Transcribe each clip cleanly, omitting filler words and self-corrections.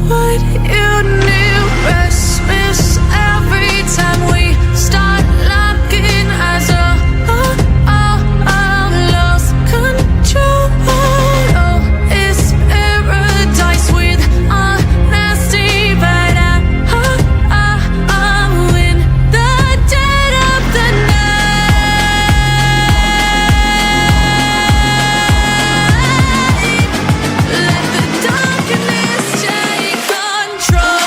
what you knew. Restless every time we start locking eyes. Lost control. Oh, it's paradise with honesty, but I'm in the dead of the night. Let the darkness take control.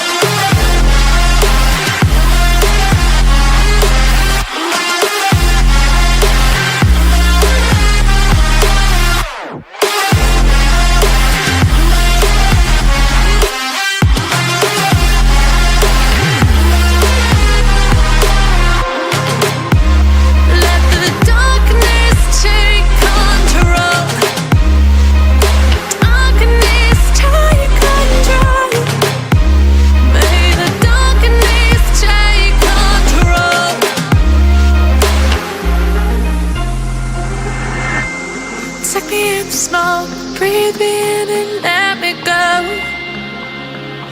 Let the darkness take control. Darkness take control. May the darkness take control. Take me in the smoke, breathe me in and let me go.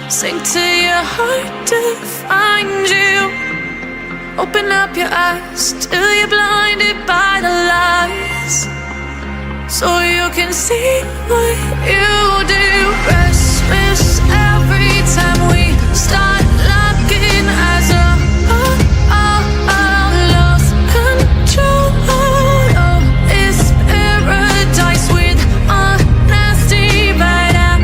Sink to your heart to find you. Open up your eyes till you're blinded by the lies, so you can see what you do. Restless every time we start locking eyes. Lost control. Oh, it's paradise with honesty, but I'm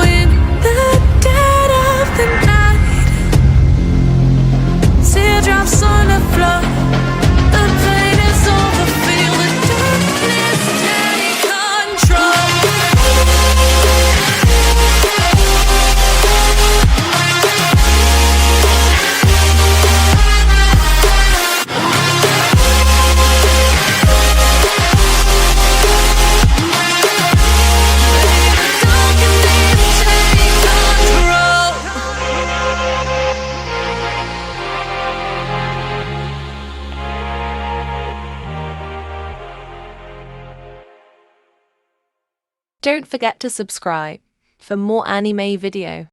in the dead of the night. Teardrops on the floor. The pain is over. Feel the darkness take control. Don't forget to subscribe for more anime video.